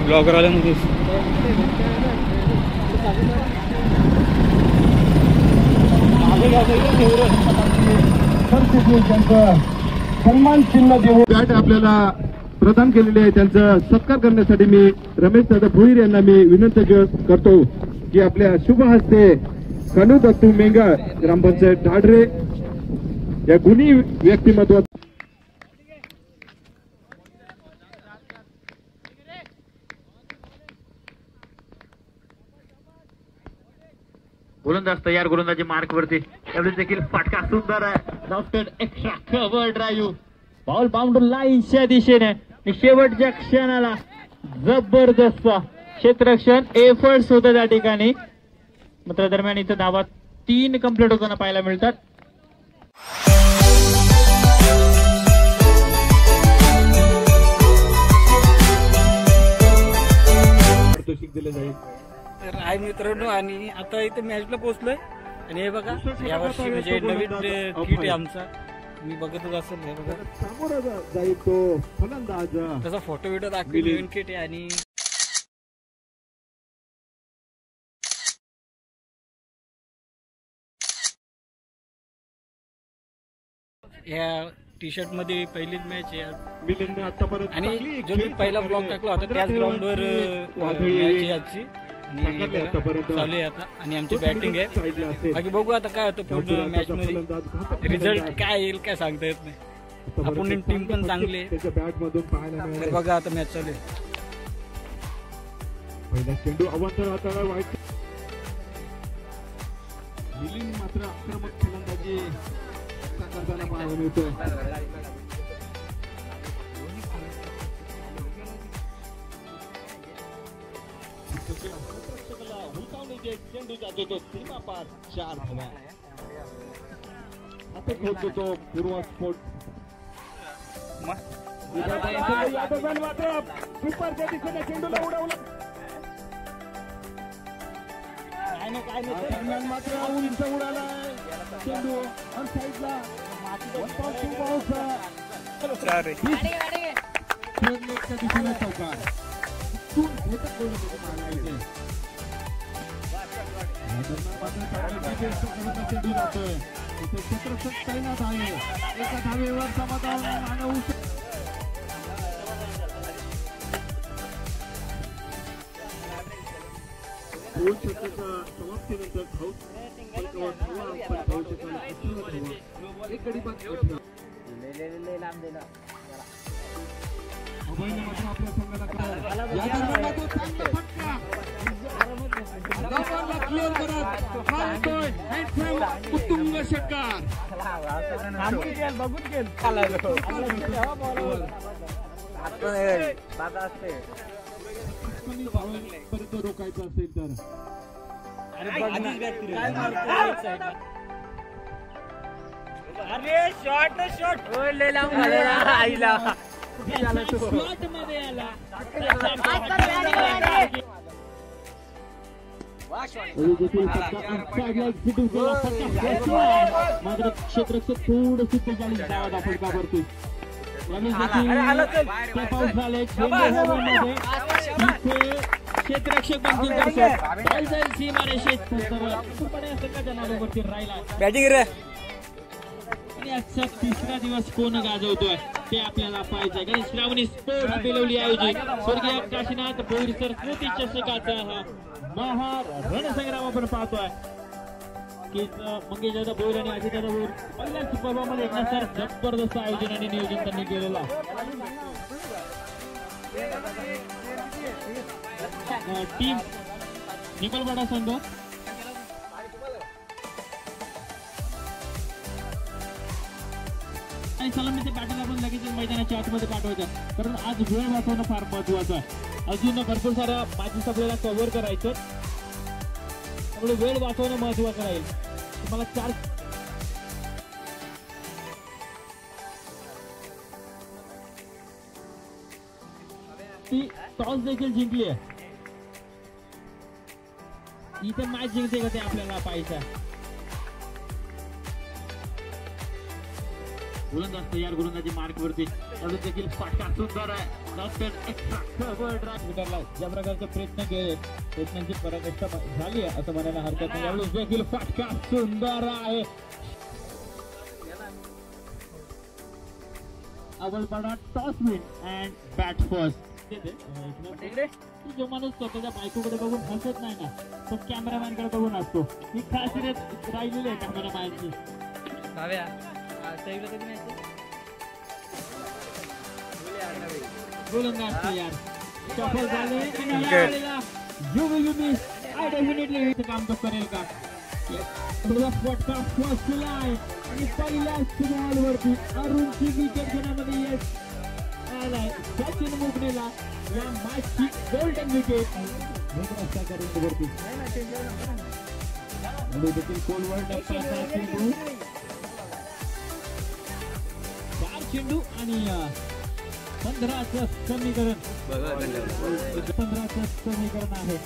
Blogger आल्यामध्ये सन्मान चिन्ह देऊन बॅट आपल्याला प्रदान केलेले आहे. त्यांचा सत्कार करण्यासाठी मी रमेश दादा भोईर यांना मी विनंती करतो की आपल्या शुभ हस्ते कनू दत्तू मेंगा ग्रामपंचायत ढाडरे या गुणी व्यक्तिमत्व गोलंदाज तयार. गोलंदाजी मार्क वरती देखील फटका सुंदर आहे. Extra cover drive ball boundary लाईनच्या दिशेने शेवटच्या क्षणाला जबरदस्त क्षेत्ररक्षण एफर्ट्स होतं त्या ठिकाणी. मात्र दरम्यान इथं धावा 3 कंप्लीट होताना पाहायला मिळतात. दिले जाईल. तर आहे मित्रांनो आणि आता इथे मॅचला पोहोचलोय आणि हे बघा यावर्षी म्हणजे नवीन किट आहे आमचा. मी बघतच असेल हे बघा समोर जाईल तो फलंदाज. त्याचा फोटो बिटो दाखवली नवीन किट आहे आणि या टी शर्ट मध्ये पहिलीच मॅच आहे आणि जो मी पहिला ब्लॉग टाकला होता त्याच ग्राउंडवर मॅच आहे आजची आणि चालू आहे आता आणि आमची बॅटिंग आहे. बाकी बघू आता काय होतं पूर्ण मॅच मध्ये रिझल्ट काय येईल काय सांगता येत नाही. अपोनेंट टीम पण चांगली आहे. तर बघा आता मॅच चालू आहे. पहिला चेंडू अवंतर आता वाईट मात्र आक्रमक फलंदाजी करताना पाहायला मिळतोय. चेंडू जातो तो सीमा पार 4 धावा. आता खेळतो तो पूर्व स्फोट सुपरच्या दिशेने चेंडूला उडवलं. काय नाही मात्र उंच उडालाय चेंडू आणि साईडला दिशेने चौकार. चेंडू जातोय क्षेत्ररक्षक तैनात आहे. एका धावेवर समाधान मानवू समाप्तीनंतर एक गडी बाद आपल्या संघाला उत्तुंग षटकार रोखायचं असेल तर अरे शॉट आईला शॉट मध्ये आला. मात्र क्षेत्ररक्षक थोडं 47 धावा फटका भरतोय. पाऊस झाले क्षेत्ररक्षक बॅटिंग रे. आणि आजचा 3रा दिवस कोण गाजवतोय ते आपल्याला पाहायचंय. कारण श्रावणी स्पोर्ट्स बेलवली आयोजित स्वर्गीय काशीनाथ भोईर सर स्मृती चषकाचा हा महार रणसंग्राम आपण पाहतोय की मंगेश दादा भोईर आणि अजित दादा भोईर पहिल्याच पर्वामध्ये सर जबरदस्त आयोजन आणि नियोजन त्यांनी केलेलं टीम निकोलवाडा संघ आणि सलामीचे बॅटर आपण लगेच मैदानाच्या आतमध्ये पाठवायचं कारण आज वेळ वाचवणं फार महत्वाचं आहे. अजून भरपूर साऱ्या मॅचेस आपल्याला कव्हर करायचं त्यामुळे वेळ वाचवणं महत्वाचं राहील. तुम्हाला 4 ती टॉस देखील जिंकली आहे. इथे मॅच जिंकते का ते आपल्याला पाहायचं. गोलंदाज तयार, गोलंदाजी मार्क वरती त्यावेळेस देखील फटका सुंदर आहे. एक्स्ट्रा कव्हर ड्राइव्ह ज्या प्रकारचे प्रयत्न केले प्रयत्नांची पराकाष्ठा झाली आहे असं म्हणायला हरकत नाही. यावेळेस देखील फटका सुंदर आहे. अवलपाडा toss win and bat first. जो माणूस स्वतःच्या बायकोकडे बघून हसत नाही ना तो कॅमेरामॅन कडे बघून असतो. ही खासियत राहिलेली आहे कॅमेरामॅनची. गोलंदाज तयार, सफल झाले आय डेफिनेटली काम तो करेल का. फटका फर्स्ट आहे आणि पहिल्याच बॉलवरती अरुणची विकेट घेण्यामध्ये यश आलाय. सचिन मुगनेला या मॅचची गोल्डन विकेट वरती देखील कोलवर्ड 4 चेंडू आणि 15चं समीकरण 15चं समीकरण आहे.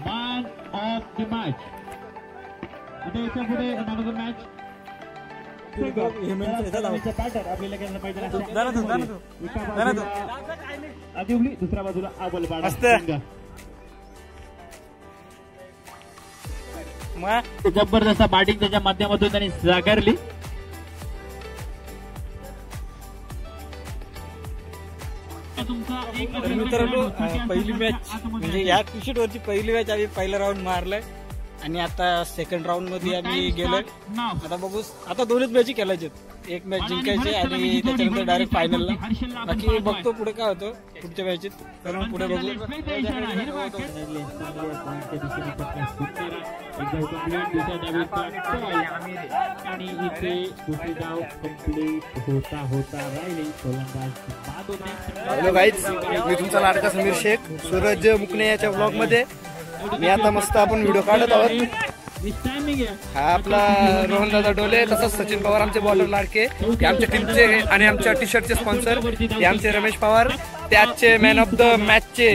Man of the match. आता याच्या पुढे another match. बॅटर आपल्याला केलं पाहिजे. आदिवली दुसऱ्या बाजूला अवलपाडा. जबरदस्त बॅटिंग त्याच्या माध्यमातून त्यांनी साकारली. मित्रांनो पहिली मॅच म्हणजे या टी शर्ट वरची पहिली मॅच आम्ही पहिला राऊंड मारलाय आणि आता सेकंड राऊंड मध्ये आम्ही गेलोय. आता बघू, आता दोनच मॅच खेळायचे, एक मॅच जिंकायचे आणि त्याच्यानंतर डायरेक्ट फायनलला. बाकी बघतो पुढे काय होतं पुढच्या मॅचेत, कारण पुढे बघू. आणि इथे दुसरी डाव कंप्लीट होता राहिली. हॅलो गाईज, मी तुमचा लाडका समीर शेख, सूरज मुकणे याच्या ब्लॉग मध्ये. मी आता मस्त आपण व्हिडिओ काढत आहोत. हा आपला रोहनदादा डोले, तसंच सचिन पवार आमचे बॉलर लाडके, ते आमच्या टीमचे आणि आमच्या टी शर्टचे स्पॉन्सर, ते आमचे रमेश पवार, ते आजचे मॅन ऑफ द मॅचचे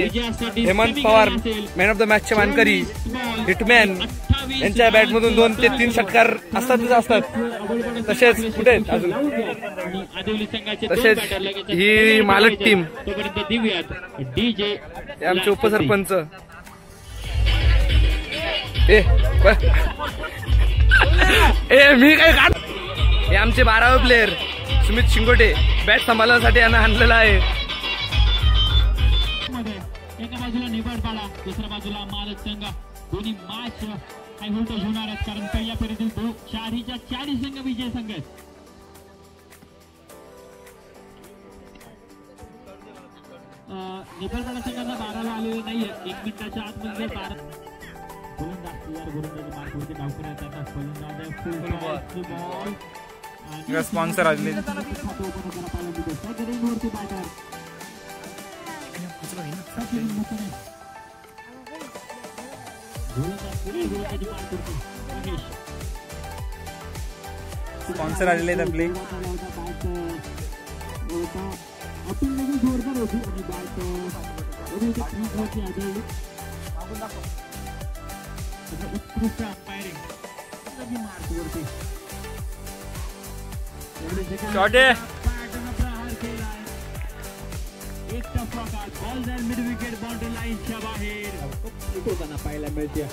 Hemant Pawar, man of the मॅचचे मानकरी हिटमॅन. यांच्या बॅट मधून 2 ते 3 षटकार असतात. तसेच कुठे अजून तसेच ही मालक टीम, आमचे उपसरपंच, मी काय काढ, हे आमचे 12वे प्लेयर सुमित शिंगोटे, बॅट सांभाळण्यासाठी यांना आणलेला आहे. एका बाजूला निबडपाडा, दुसऱ्या बाजूला मालक संघ. दोन्ही मॅच काही व्होल्टेज होणार आहेत कारण पहिल्या फेरीतील 4 संघ विजय संघ आहेत. निबडपाडा संघाला 12ला आलेलं नाहीये. 1 मिनिटाच्या आतमध्ये 12 स्पॉन्सर आले. स्पॉन्सर आलेले आहेत आपले. जोरदार होती आणि उत्कृष्ट अंपायरिंग मार्क वरती एक टप्पा बॉल जाईल मिड विकेट बाउंड्री लाईनच्या बाहेर. पाहायला मिळते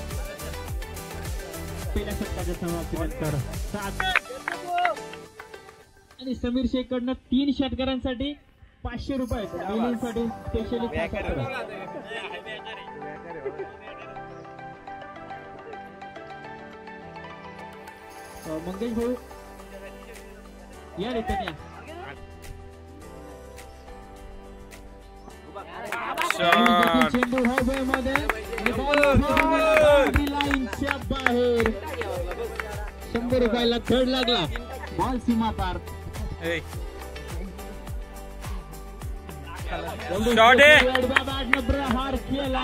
पहिल्या षटकाच्या समाप्तीनंतर 7 आणि समीर शेख कडनं 3 षटकारांसाठी 500 रुपये साठी स्पेशली. मंगेश भाऊ या रिटर्न या. चेंडू हवेमध्ये लाईनच्या बाहेर. 100 रुपयाला थर्ड लागला. बॉल सीमा पार. प्रहार केला.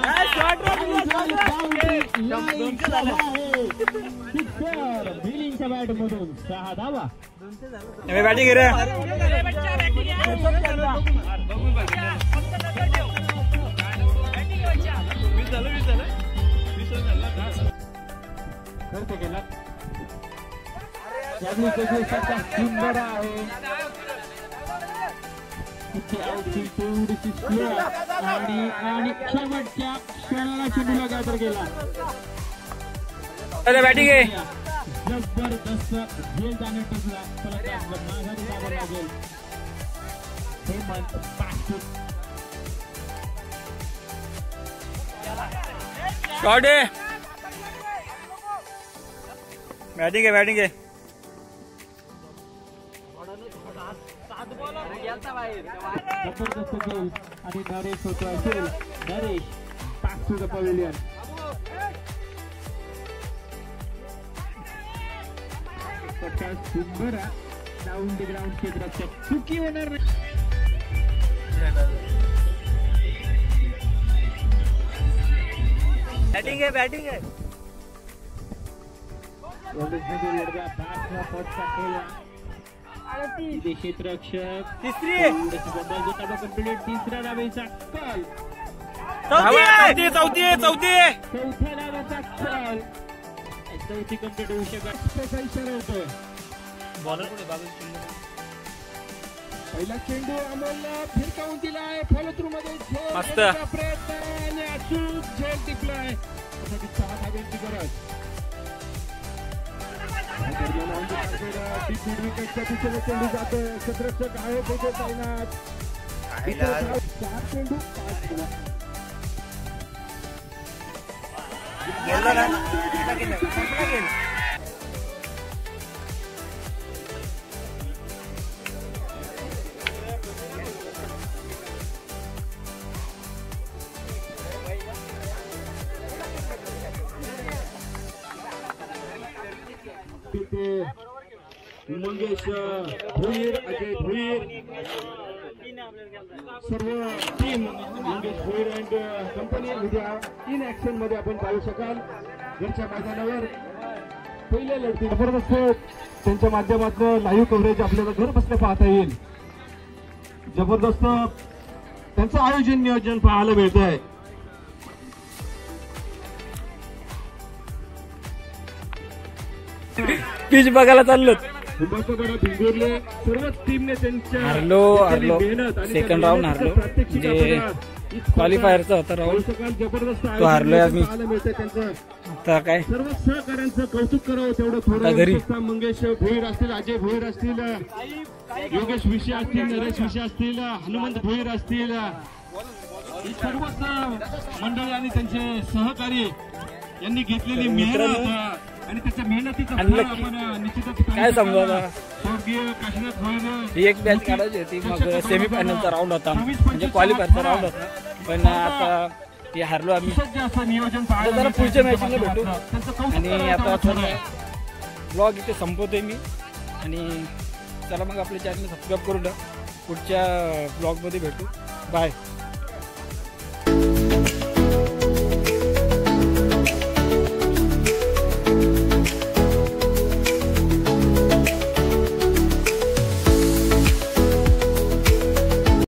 बिलिंगच्या बॅट मधून 6 धावा. बॅटिंग घे रे. सुंदर आहे आणि शेवटच्या क्षणाला चेंडूला गाजर गेला. बॅटिंग आहे. जबरदस्त झेल जाणे टचला. माघारी जावं लागेल. हेमंत पाठपूर शॉट आहे. बॅटिंग आहे. बॅटिंग आहे. जबरदस्त गोल आणि नरेश होतो असेल. Naresh back to the pavilion. सुंदर डाऊन द ग्राउंड क्षेत्राच्या चुकी होणार नाही. बॅटिंग आहे. बॅटिंग आहे. क्षेत्ररक्षक तिसरी तिसऱ्या डावेचा कॉल. चौथी आहे. चौथ्या डावाचा कॉल. चौथी कंप्लीट होऊ शकत इशारा होतोय. पहिला चेंडू अमोलला फिरकावून दिलाय. फॉलो थ्रू मध्ये मस्त प्रयत्न आणि अचूक झेल टिकलाय. 6 धाब्यांची गरज. चेंडू जातोय. क्षेत्ररक्षक आहे तिथे तैनात. 4 चेंडू 5 गुण. मंगेश भोईर, अजय भोईर, सर्व team Mangesh Bhoir and company उद्या इन ऍक्शन मध्ये आपण पाहू शकाल. घरच्या मैदानावर पहिल्या लढती जबरदस्त त्यांच्या माध्यमातून लाईव्ह कव्हरेज आपल्याला घर बसल्या पाहता येईल. जबरदस्त त्यांचं आयोजन नियोजन पाहायला मिळत आहे. पिच बघायला चाललो. सर्वच टीमने त्यांच्या हारलो. सेकंड राऊंड हारलो. म्हणजे क्वालिफायरचा होता राऊंड. जबरदस्त तो हारलोय आम्ही. त्यांचं आता काय सर्व सहकार्यांचं कौतुक करावं तेवढं थोडं. घरी मंगेश भोईर असतील, अजय भोईर असतील, योगेश विषय असतील, नरेश विषय असतील, हनुमंत भोईर असतील, सर्वच मंडळी आणि त्यांचे सहकारी यांनी घेतलेली मेहनत आणि त्याच्या मेहनतीचा फळ आपण निश्चितच काय समजा. स्वर्गीय काशीनाथ भोईर ही एक मॅच काढायची होती. मग सेमीफायनलचा राऊंड होता. म्हणजे क्वालिफायरचा राऊंड होता. पण आता हे हारलो आम्ही. नियोजन जरा पुढच्या मॅचला भेटू. आणि आता ब्लॉग इथे संपवतोय मी. आणि चला मग आपल्या चॅनल सबस्क्राईब करून पुढच्या ब्लॉगमध्ये भेटू. बाय.